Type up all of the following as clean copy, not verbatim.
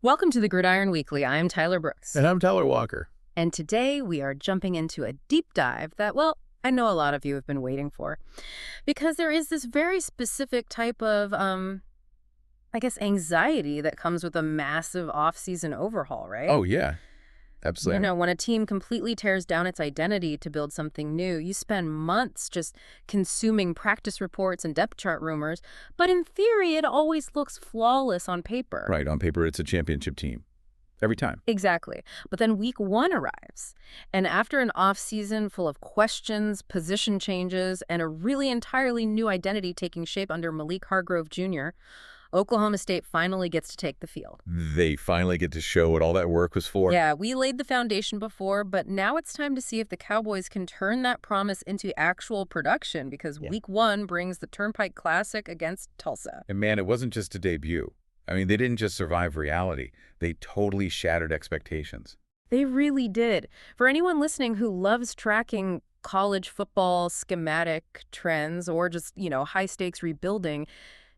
Welcome to the Gridiron Weekly. I'm Tyler Brooks. And I'm Tyler Walker. And today we are jumping into a deep dive that, well, I know a lot of you have been waiting for. Because there is this very specific type of, anxiety that comes with a massive off-season overhaul, right? Oh, yeah. Absolutely. You know, when a team completely tears down its identity to build something new, you spend months just consuming practice reports and depth chart rumors. But in theory, it always looks flawless on paper. Right. On paper, it's a championship team. Every time. Exactly. But then week one arrives. And after an off-season full of questions, position changes, and a really entirely new identity taking shape under Malik Hargrove Jr., Oklahoma State finally gets to take the field. They finally get to show what all that work was for. Yeah, we laid the foundation before, but now it's time to see if the Cowboys can turn that promise into actual production, because week one brings the Turnpike Classic against Tulsa. And man, it wasn't just a debut. I mean, they didn't just survive reality. They totally shattered expectations. They really did. For anyone listening who loves tracking college football schematic trends or just, high-stakes rebuilding,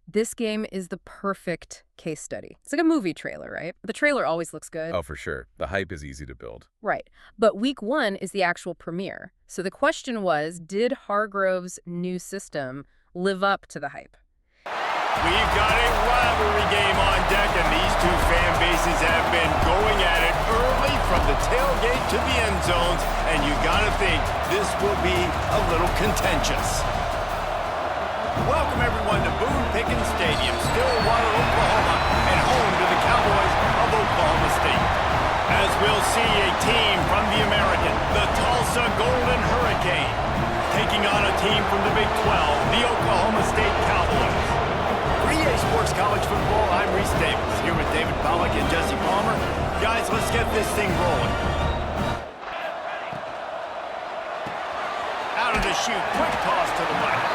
this game is the perfect case study. It's like a movie trailer, right? The trailer always looks good. Oh, for sure. The hype is easy to build. Right. But week one is the actual premiere. So the question was, did Hargrove's new system live up to the hype? We've got a rivalry game on deck, and these two fan bases have been going at it early from the tailgate to the end zones, and you gotta think this will be a little contentious. Welcome, everyone, to Boone Pickens Stadium, Stillwater, Oklahoma, and home to the Cowboys of Oklahoma State. As we'll see a team from the American, the Tulsa Golden Hurricane, taking on a team from the Big 12, the Oklahoma State Cowboys. For EA Sports College Football, I'm Reese Davis, here with David Pollack and Jesse Palmer. Guys, let's get this thing rolling. Out of the chute, quick toss to the right.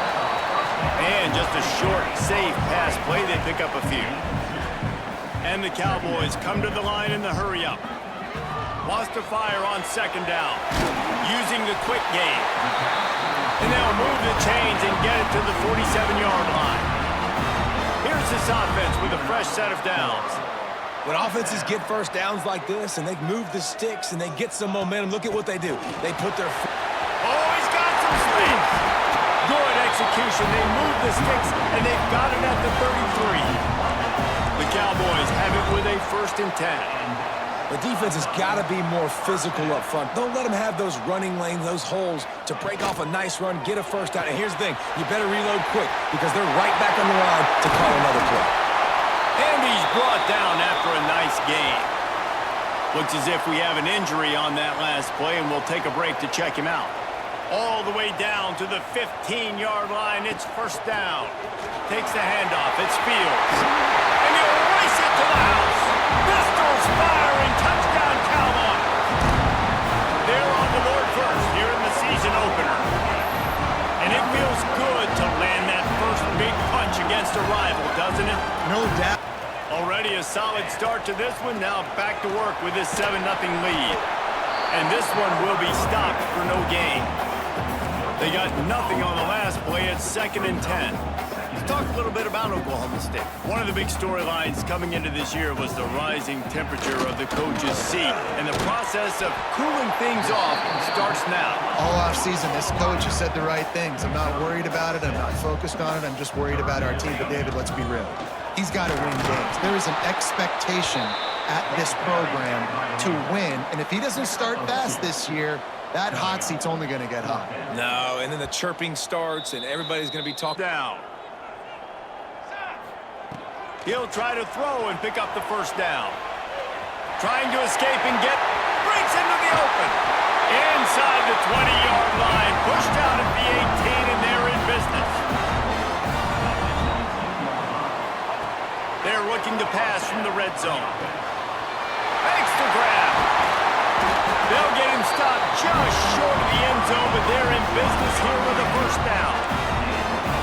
And just a short, safe pass play, they pick up a few. And the Cowboys come to the line in the hurry-up. Wants to fire on second down, using the quick game. And they'll move the chains and get it to the 47-yard line. Here's this offense with a fresh set of downs. When offenses get first downs like this and they move the sticks and they get some momentum, look at what they do. They put their... Oh, he's got some space. Good execution. They move the sticks, and they've got it at the 33. The Cowboys have it with a 1st and 10. The defense has got to be more physical up front. Don't let them have those running lanes, those holes to break off a nice run, get a first down. And here's the thing, you better reload quick because they're right back on the line to call another play. And he's brought down after a nice gain. Looks as if we have an injury on that last play, and we'll take a break to check him out. All the way down to the 15-yard line. It's 1st down. Takes the handoff. It's Fields. And he'll race it to the house. Pistols firing. Touchdown, Cowboys. They're on the board first here in the season opener. And it feels good to land that first big punch against a rival, doesn't it? No doubt. Already a solid start to this one. Now back to work with this 7-0 lead. And this one will be stopped for no gain. They got nothing on the last play at 2nd and 10. Let's talk a little bit about Oklahoma State. One of the big storylines coming into this year was the rising temperature of the coach's seat. And the process of cooling things off starts now. All offseason, this coach has said the right things. I'm not worried about it. I'm not focused on it. I'm just worried about our team. But, David, let's be real. He's got to win games. There is an expectation at this program to win. And if he doesn't start fast this year, that hot seat's only going to get hot. No, and then the chirping starts, and everybody's going to be talking. Down. He'll try to throw and pick up the 1st down. Trying to escape and breaks into the open. Inside the 20-yard line. Pushed out at the 18, and they're in business. They're looking to pass from the red zone. Makes the grab. They'll get him stopped just short of the end zone, but they're in business here with a 1st down.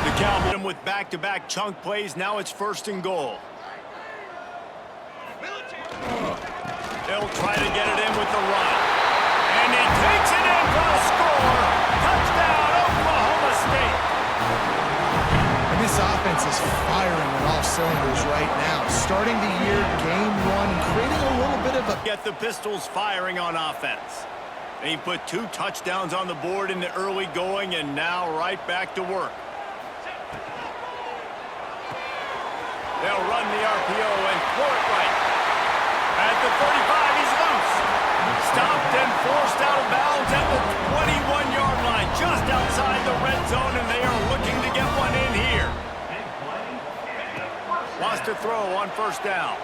The Cowboys with back-to-back chunk plays. Now it's 1st and goal. They'll try to get it in with the run. And he takes it in for a score. Touchdown, Oklahoma State. And this offense is firing on all cylinders right now. Starting the year, game one, Get the Pistols firing on offense. They put 2 touchdowns on the board in the early going, and now right back to work. They'll run the RPO and throw it right. At the 35, he's loose. Stopped and forced out of bounds at the 21-yard line, just outside the red zone, and they are looking to get one in here. Wants to throw on first down.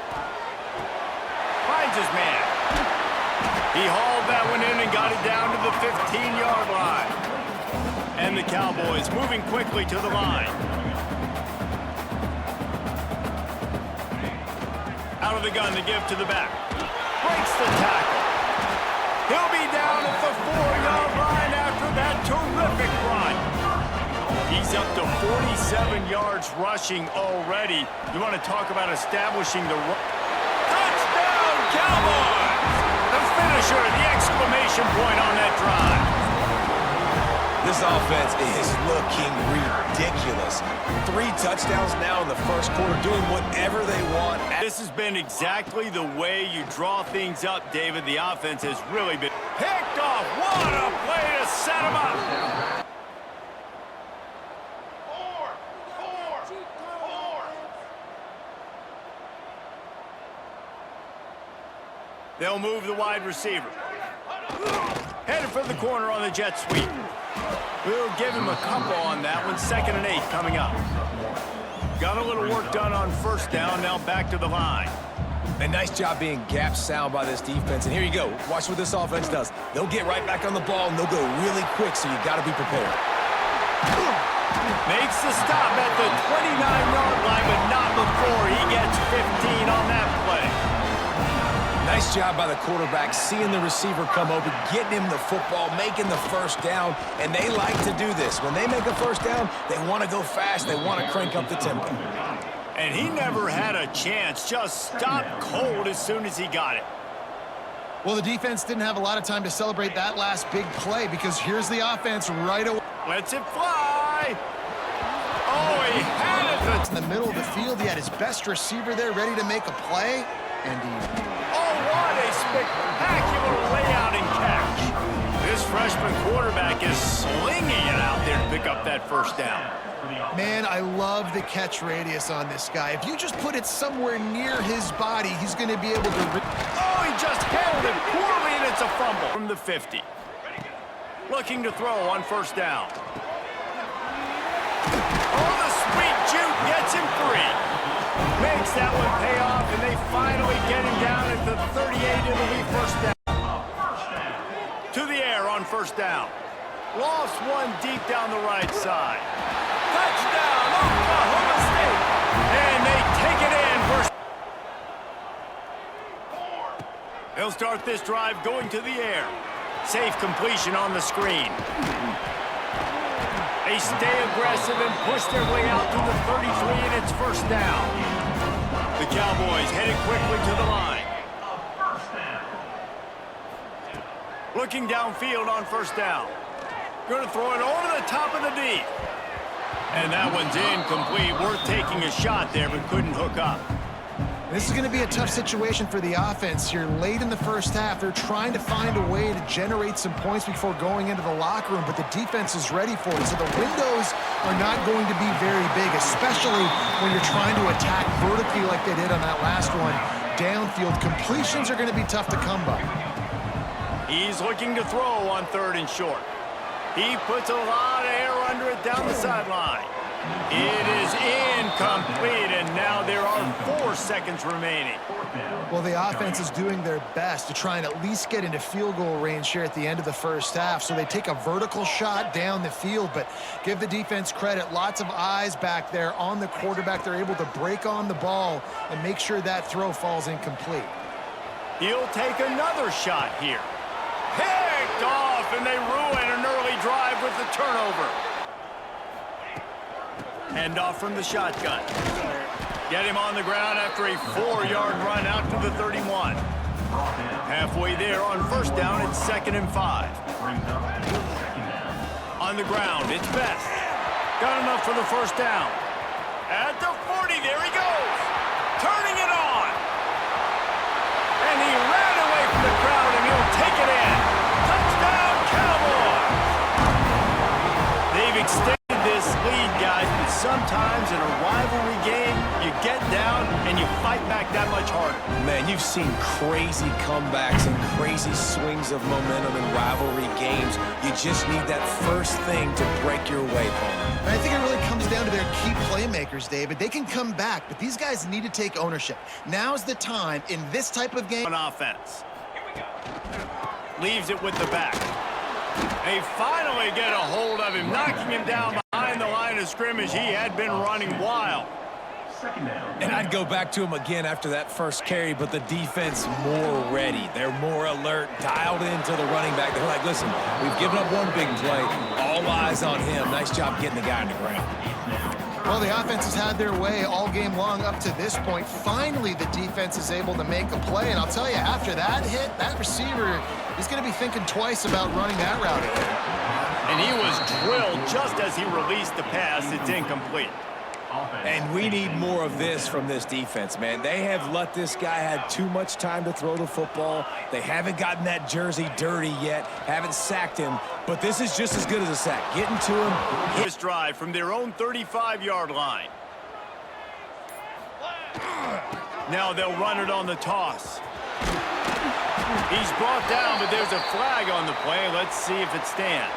Finds his man. He hauled that one in and got it down to the 15-yard line. And the Cowboys moving quickly to the line. Out of the gun to give to the back. Breaks the tackle. He'll be down at the 4-yard line after that terrific run. He's up to 47 yards rushing already. You want to talk about establishing the run. Touchdown, Cowboys! The finisher, the exclamation point on that drive. This offense is looking ridiculous. 3 touchdowns now in the first quarter, doing whatever they want. This has been exactly the way you draw things up, David. The offense has really been picked off. What a play to set him up. They'll move the wide receiver. Headed for the corner on the jet sweep. We'll give him a couple on that one. 2nd and 8 coming up. Got a little work done on first down. Now back to the line. A nice job being gap sound by this defense. And here you go. Watch what this offense does. They'll get right back on the ball, and they'll go really quick, so you got to be prepared. Makes the stop at the 29-yard line, but not before he gets 15 on that play. Nice job by the quarterback, seeing the receiver come open, getting him the football, making the first down, and they like to do this. When they make a first down, they want to go fast, they want to crank up the tempo. And he never had a chance, just stopped cold as soon as he got it. Well, the defense didn't have a lot of time to celebrate that last big play because here's the offense right away. Lets it fly. Oh, he had it. In the middle of the field, he had his best receiver there ready to make a play, and he... Oh, what a spectacular layout and catch. This freshman quarterback is slinging it out there to pick up that first down. Man, I love the catch radius on this guy. If you just put it somewhere near his body, he's going to be able to... Oh, he just held it poorly, and it's a fumble from the 50. Looking to throw on first down. Oh, the sweet juke gets him free. Makes that one pay off, and they finally get him down at the 38. It'll be first down. To the air on first down. Lost one deep down the right side. Touchdown, Oklahoma State. And they take it in. They'll start this drive going to the air. Safe completion on the screen. They stay aggressive and push their way out to the 33, and it's first down. The Cowboys headed quickly to the line. Looking downfield on first down. Going to throw it over the top of the D. And that one's incomplete. Worth taking a shot there, but couldn't hook up. This is going to be a tough situation for the offense here. Late in the first half, they're trying to find a way to generate some points before going into the locker room, but the defense is ready for it. So the windows are not going to be very big, especially when you're trying to attack vertically like they did on that last one. Downfield completions are going to be tough to come by. He's looking to throw on 3rd and short. He puts a lot of air under it down the sideline. It is incomplete, and now there are 4 seconds remaining. Well, the offense is doing their best to try and at least get into field goal range here at the end of the first half. So they take a vertical shot down the field, but give the defense credit. Lots of eyes back there on the quarterback. They're able to break on the ball and make sure that throw falls incomplete. He'll take another shot here. Picked off, and they ruin an early drive with the turnover. Hand off from the shotgun. Get him on the ground after a 4-yard run out to the 31. Halfway there on first down, it's 2nd and 5. On the ground, it's Best. Got enough for the first down. At the 40, there he goes. Turning it on. And he ran away that much harder. Man, you've seen crazy comebacks and crazy swings of momentum in rivalry games. You just need that first thing to break your way, Palmer. And I think it really comes down to their key playmakers, David. They can come back, but these guys need to take ownership. Now's the time in this type of game. On offense. Leaves it with the back. They finally get a hold of him, knocking him down behind the line of scrimmage. He had been running wild. And I'd go back to him again after that first carry, but the defense more ready. They're more alert, dialed into the running back. They're like, listen, we've given up one big play. All eyes on him. Nice job getting the guy on the ground. Well, the offense has had their way all game long up to this point. Finally, the defense is able to make a play. And I'll tell you, after that hit, that receiver is going to be thinking twice about running that route again. And he was drilled just as he released the pass. It's incomplete. And we need more of this from this defense, man. They have let this guy have too much time to throw the football. They haven't gotten that jersey dirty yet, haven't sacked him, but this is just as good as a sack. Getting to him. This drive from their own 35-yard line. Now they'll run it on the toss. He's brought down, but there's a flag on the play. Let's see if it stands.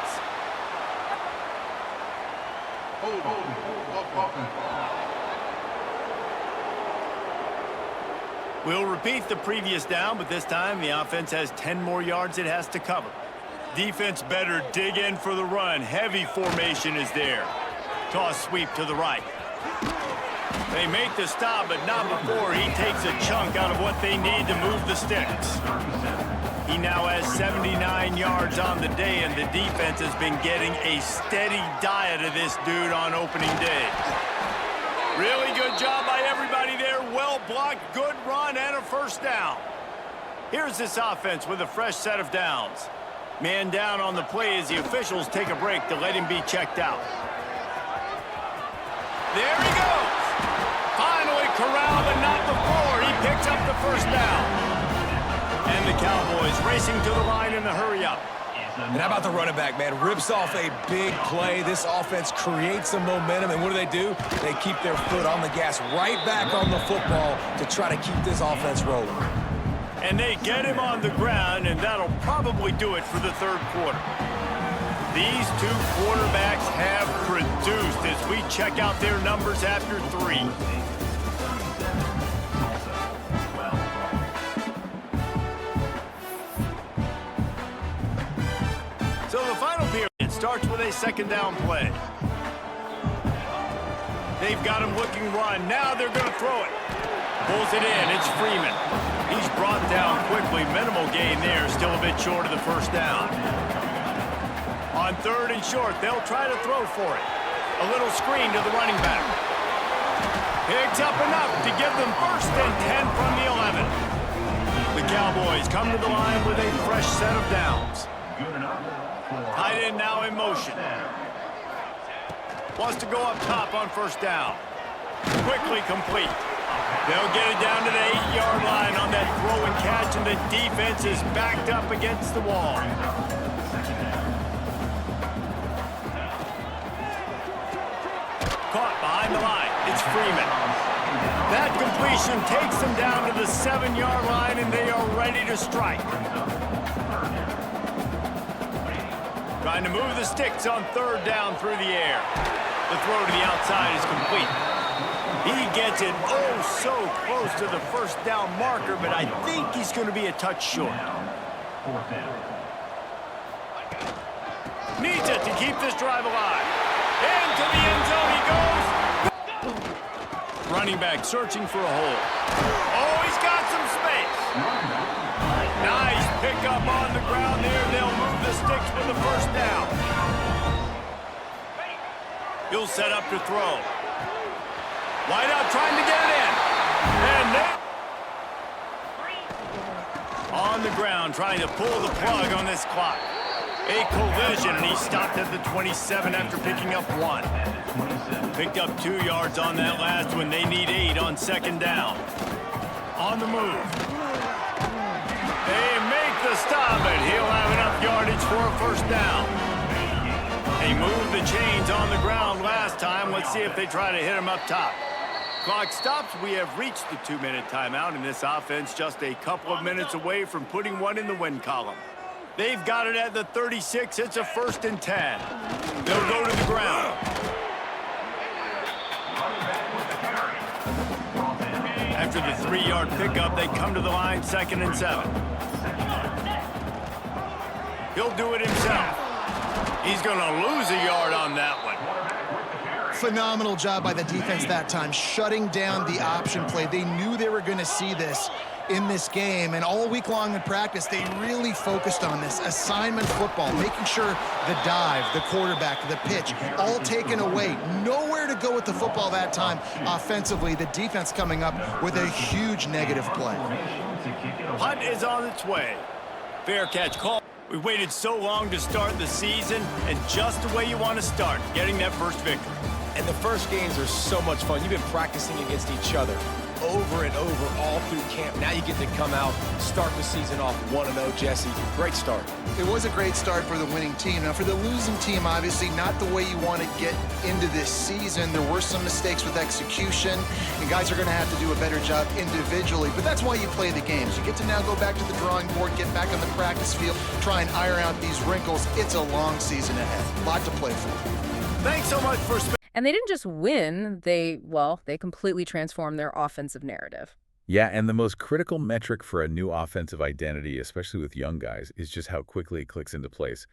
We'll repeat the previous down, but this time the offense has 10 more yards it has to cover. Defense better dig in for the run. Heavy formation is there. Toss sweep to the right. They make the stop, but not before he takes a chunk out of what they need to move the sticks. He now has 79 yards on the day, and the defense has been getting a steady diet of this dude on opening day. Really good job by everybody there. Well blocked, good run, and a first down. Here's this offense with a fresh set of downs. Man down on the play as the officials take a break to let him be checked out. There he goes. Finally corralled, but not before. He picks up the first down. And the Cowboys racing to the line in the hurry-up. And how about the running back, man? Rips off a big play. This offense creates some momentum, and what do? They keep their foot on the gas, right back on the football to try to keep this offense rolling. And they get him on the ground, and that'll probably do it for the third quarter. These two quarterbacks have produced as we check out their numbers after 3. So the final period starts with a second down play. They've got him looking run. Now they're going to throw it. Pulls it in. It's Freeman. He's brought down quickly. Minimal gain there. Still a bit short of the first down. On third and short, they'll try to throw for it. A little screen to the running back. Picks up enough to give them first and 10 from the 11. The Cowboys come to the line with a fresh set of downs. Tight end now in motion. Wants to go up top on first down. Quickly complete. They'll get it down to the 8-yard line on that throw and catch, and the defense is backed up against the wall. Caught behind the line. It's Freeman. That completion takes them down to the 7-yard line, and they are ready to strike. Trying to move the sticks on third down through the air. The throw to the outside is complete. He gets it so close to the first down marker, but I think he's going to be a touch short. Needs it to keep this drive alive. Into the end zone he goes. Running back searching for a hole. Oh, he's got some space. Nice pickup on the ground there. They'll move the sticks for the first down. He'll set up to throw. Wide out trying to get it in. And on the ground trying to pull the plug on this clock. A collision, and he stopped at the 27 after picking up 1. Picked up 2 yards on that last one. They need 8 on second down. On the move. They make the stop, and he'll have enough yardage for a first down. They moved the chains on the ground last time. Let's see if they try to hit him up top. Clock stops. We have reached the 2-minute timeout, and this offense just a couple of minutes away from putting one in the win column. They've got it at the 36. It's a 1st and 10. They'll go to the ground. After the 3-yard pickup, they come to the line, 2nd and 7. He'll do it himself. He's going to lose a yard on that one. Phenomenal job by the defense that time, shutting down the option play. They knew they were going to see this in this game, and all week long in practice, they really focused on this assignment football, making sure the dive, the quarterback, the pitch, all taken away. Nowhere to go with the football that time offensively. The defense coming up with a huge negative play. Punt is on its way. Fair catch call. We waited so long to start the season, and just the way you want to start, getting that first victory. And the first games are so much fun. You've been practicing against each other over and over all through camp. Now you get to come out, start the season off 1-0, Jesse. Great start. It was a great start for the winning team. Now, for the losing team, obviously not the way you want to get into this season. There were some mistakes with execution, and guys are going to have to do a better job individually. But that's why you play the games. You get to now go back to the drawing board, get back on the practice field, try and iron out these wrinkles. It's a long season ahead. A lot to play for. Thanks so much for And they didn't just win, they completely transformed their offensive narrative. Yeah, and the most critical metric for a new offensive identity, especially with young guys, is just how quickly it clicks into place.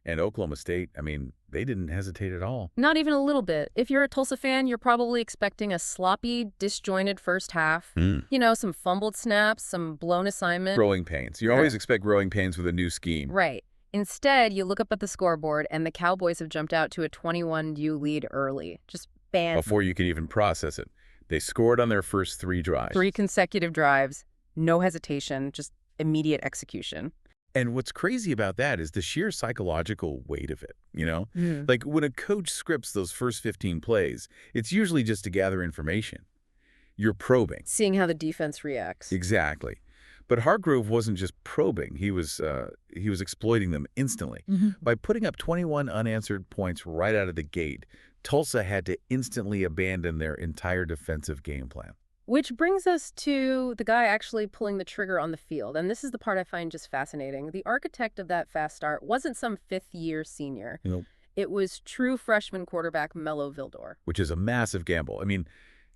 And Oklahoma State, I mean, they didn't hesitate at all. Not even a little bit. If you're a Tulsa fan, you're probably expecting a sloppy, disjointed first half. You know, some fumbled snaps, some blown assignment. Growing pains. You always expect growing pains with a new scheme. Right. Instead, you look up at the scoreboard, and the Cowboys have jumped out to a 21-U lead early. Just bam. Before you can even process it. They scored on their first 3 drives. 3 consecutive drives, no hesitation, just immediate execution. And what's crazy about that is the sheer psychological weight of it, you know? Like, when a coach scripts those first 15 plays, it's usually just to gather information. You're probing. Seeing how the defense reacts. Exactly. But Hargrove wasn't just probing. He was exploiting them instantly. By putting up 21 unanswered points right out of the gate, Tulsa had to instantly abandon their entire defensive game plan. Which brings us to the guy actually pulling the trigger on the field. And this is the part I find just fascinating. The architect of that fast start wasn't some fifth-year senior. Nope. It was true freshman quarterback Melo Vildor. Which is a massive gamble. I mean,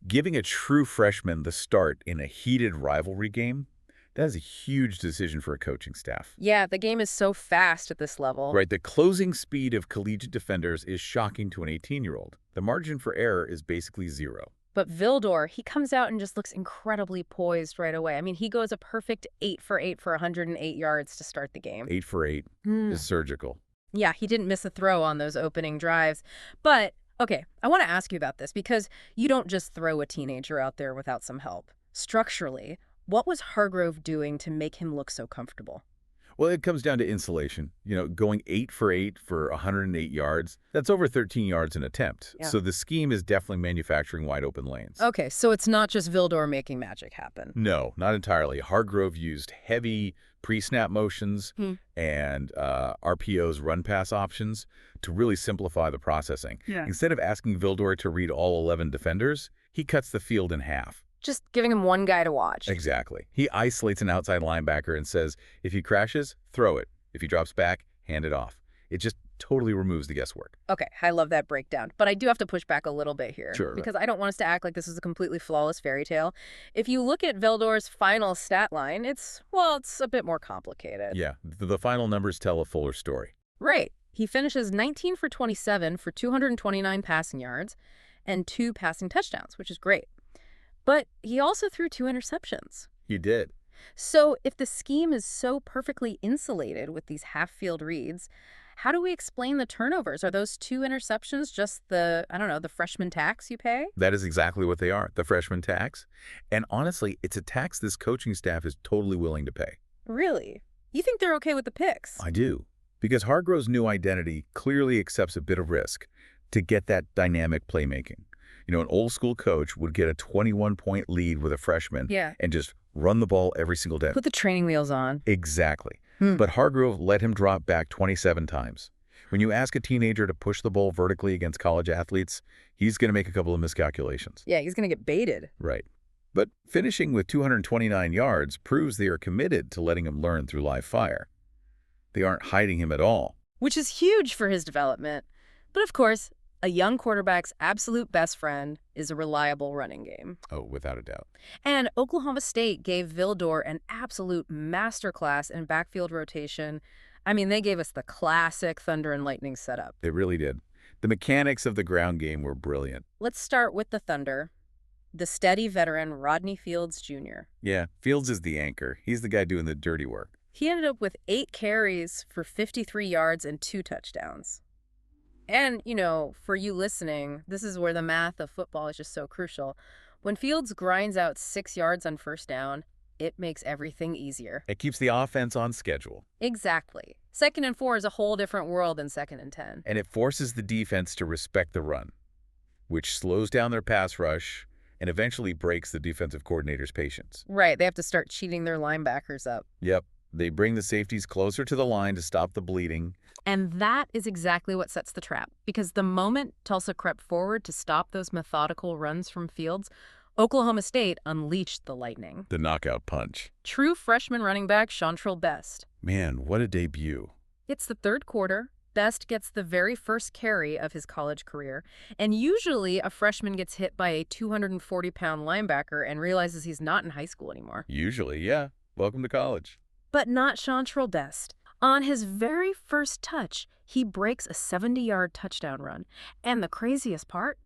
giving a true freshman the start in a heated rivalry game, that is a huge decision for a coaching staff. Yeah, the game is so fast at this level. Right, the closing speed of collegiate defenders is shocking to an 18-year-old. The margin for error is basically 0. But Vildor, he comes out and just looks incredibly poised right away. I mean, he goes a perfect 8 for 8 for 108 yards to start the game. 8 for 8 is surgical. Yeah, he didn't miss a throw on those opening drives. But, okay, I want to ask you about this because you don't just throw a teenager out there without some help. Structurally, what was Hargrove doing to make him look so comfortable? Well, it comes down to insulation. You know, going 8 for 8 for 108 yards, that's over 13 yards an attempt. Yeah. So the scheme is definitely manufacturing wide open lanes. Okay, so it's not just Vildor making magic happen. No, not entirely. Hargrove used heavy pre-snap motions and RPO's run-pass options to really simplify the processing. Yeah. Instead of asking Vildor to read all 11 defenders, he cuts the field in half. Just giving him one guy to watch. Exactly. He isolates an outside linebacker and says, if he crashes, throw it. If he drops back, hand it off. It just totally removes the guesswork. Okay, I love that breakdown. But I do have to push back a little bit here. Sure. Because I don't want us to act like this is a completely flawless fairy tale. If you look at Vildor's final stat line, it's a bit more complicated. Yeah, the final numbers tell a fuller story. Right. He finishes 19 for 27 for 229 passing yards and 2 passing touchdowns, which is great. But he also threw 2 interceptions. He did. So if the scheme is so perfectly insulated with these half-field reads, how do we explain the turnovers? Are those 2 interceptions just the freshman tax you pay? That is exactly what they are, the freshman tax. And honestly, it's a tax this coaching staff is totally willing to pay. Really? You think they're okay with the picks? I do. Because Hargrove's new identity clearly accepts a bit of risk to get that dynamic playmaking. You know, an old-school coach would get a 21-point lead with a freshman and just run the ball every single day. Put the training wheels on. Exactly. But Hargrove let him drop back 27 times. When you ask a teenager to push the ball vertically against college athletes, he's going to make a couple of miscalculations. Yeah, he's going to get baited. Right. But finishing with 229 yards proves they are committed to letting him learn through live fire. They aren't hiding him at all. Which is huge for his development. But of course, a young quarterback's absolute best friend is a reliable running game. Oh, without a doubt. And Oklahoma State gave Vildor an absolute masterclass in backfield rotation. I mean, they gave us the classic thunder and lightning setup. They really did. The mechanics of the ground game were brilliant. Let's start with the thunder. The steady veteran Rodney Fields Jr. Yeah, Fields is the anchor. He's the guy doing the dirty work. He ended up with 8 carries for 53 yards and 2 touchdowns. And, you know, for you listening, this is where the math of football is just so crucial. When Fields grinds out 6 yards on first down, it makes everything easier. It keeps the offense on schedule. Exactly. 2nd and 4 is a whole different world than 2nd and 10. And it forces the defense to respect the run, which slows down their pass rush and eventually breaks the defensive coordinator's patience. Right, they have to start cheating their linebackers up. Yep. They bring the safeties closer to the line to stop the bleeding. And that is exactly what sets the trap. Because the moment Tulsa crept forward to stop those methodical runs from Fields, Oklahoma State unleashed the lightning. The knockout punch. True freshman running back Seantrel Best. Man, what a debut. It's the 3rd quarter. Best gets the very first carry of his college career. And usually a freshman gets hit by a 240-pound linebacker and realizes he's not in high school anymore. Usually, yeah. Welcome to college. But not Seantrel Best. On his very first touch, he breaks a 70-yard touchdown run. And the craziest part?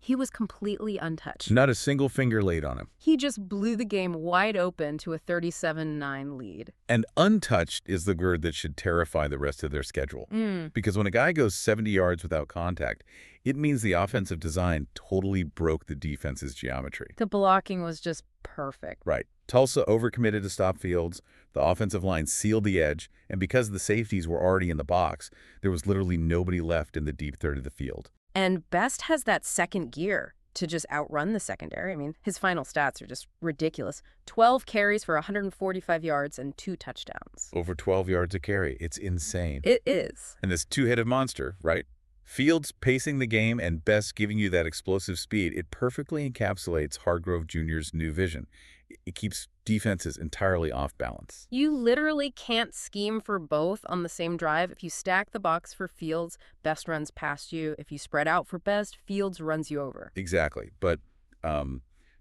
He was completely untouched. Not a single finger laid on him. He just blew the game wide open to a 37-9 lead. And untouched is the word that should terrify the rest of their schedule. Because when a guy goes 70 yards without contact, it means the offensive design totally broke the defense's geometry. The blocking was just perfect. Right. Tulsa overcommitted to stop Fields. The offensive line sealed the edge. And because the safeties were already in the box, there was literally nobody left in the deep third of the field. And Best has that second gear to just outrun the secondary. I mean, his final stats are just ridiculous. 12 carries for 145 yards and 2 touchdowns. Over 12 yards a carry. It's insane. It is. And this two-headed monster, right? Fields pacing the game and Best giving you that explosive speed, it perfectly encapsulates Hargrove Jr.'s new vision. It keeps defenses entirely off balance. You literally can't scheme for both on the same drive. If you stack the box for Fields, Best runs past you. If you spread out for Best, Fields runs you over. Exactly. But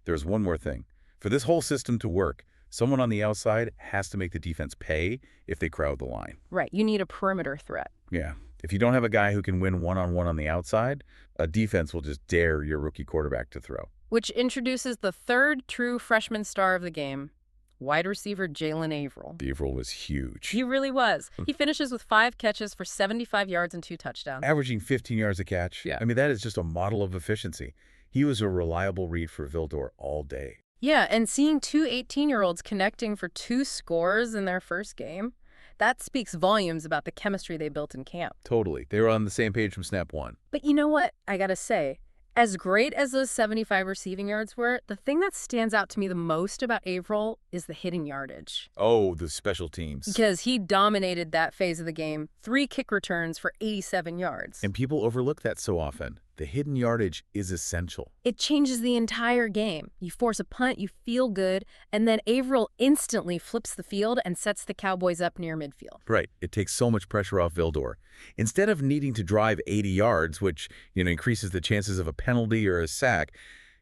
there's one more thing. For this whole system to work, someone on the outside has to make the defense pay if they crowd the line. Right. You need a perimeter threat. Yeah. If you don't have a guy who can win one-on-one on the outside, a defense will just dare your rookie quarterback to throw. Which introduces the 3rd true freshman star of the game, wide receiver Jalen Avril. Avril was huge. He really was. He finishes with 5 catches for 75 yards and 2 touchdowns. Averaging 15 yards a catch. Yeah. I mean, that is just a model of efficiency. He was a reliable read for Vildor all day. Yeah, and seeing 2 18-year-olds connecting for 2 scores in their first game, that speaks volumes about the chemistry they built in camp. Totally. They were on the same page from snap one. But you know what? I gotta say, as great as those 75 receiving yards were, the thing that stands out to me the most about Avril is the hitting yardage. Oh, the special teams. Because he dominated that phase of the game. 3 kick returns for 87 yards. And people overlook that so often. The hidden yardage is essential. It changes the entire game. You force a punt, you feel good, and then Avril instantly flips the field and sets the Cowboys up near midfield. Right. It takes so much pressure off Vildor. Instead of needing to drive 80 yards, which increases the chances of a penalty or a sack,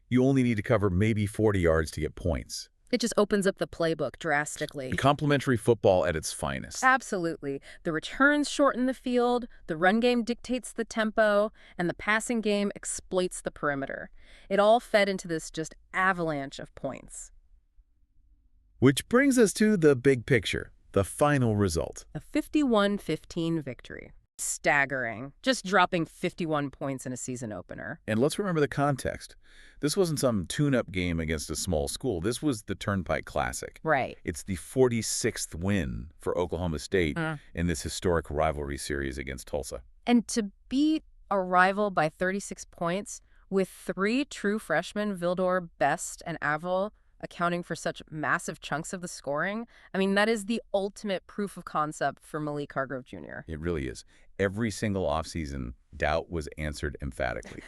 you only need to cover maybe 40 yards to get points. It just opens up the playbook drastically. Complementary football at its finest. Absolutely. The returns shorten the field, the run game dictates the tempo, and the passing game exploits the perimeter. It all fed into this just avalanche of points. Which brings us to the big picture, the final result. A 51-15 victory. Staggering. Just dropping 51 points in a season opener. And let's remember the context. This wasn't some tune-up game against a small school. This was the Turnpike Classic. Right. It's the 46th win for Oklahoma State in this historic rivalry series against Tulsa. And to beat a rival by 36 points with 3 true freshmen, Vildor, Best, and Avril, accounting for such massive chunks of the scoring. I mean, that is the ultimate proof of concept for Malik Hargrove Jr. It really is. Every single offseason, doubt was answered emphatically.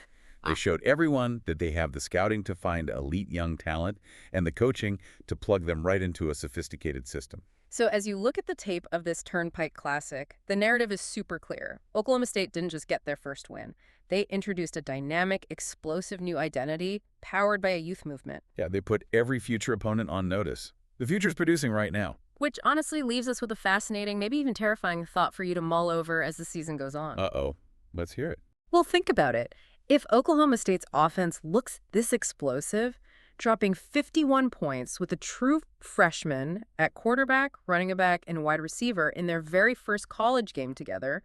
They showed everyone that they have the scouting to find elite young talent and the coaching to plug them right into a sophisticated system. So as you look at the tape of this Turnpike Classic, the narrative is super clear. Oklahoma State didn't just get their first win. They introduced a dynamic, explosive new identity powered by a youth movement. Yeah, they put every future opponent on notice. The future's producing right now. Which honestly leaves us with a fascinating, maybe even terrifying thought for you to mull over as the season goes on. Uh-oh. Let's hear it. Well, think about it. If Oklahoma State's offense looks this explosive, dropping 51 points with a true freshman at quarterback, running back, and wide receiver in their very first college game together,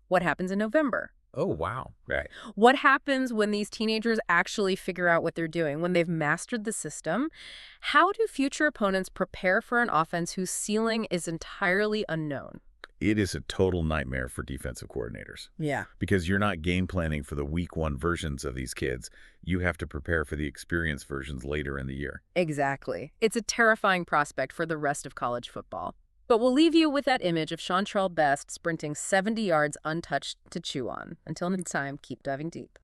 what happens in November? Oh, wow. Right. What happens when these teenagers actually figure out what they're doing, when they've mastered the system? How do future opponents prepare for an offense whose ceiling is entirely unknown? It is a total nightmare for defensive coordinators. Yeah. Because you're not game planning for the week one versions of these kids. You have to prepare for the experienced versions later in the year. Exactly. It's a terrifying prospect for the rest of college football. But we'll leave you with that image of Seantrel Best sprinting 70 yards untouched to chew on. Until next time, keep diving deep.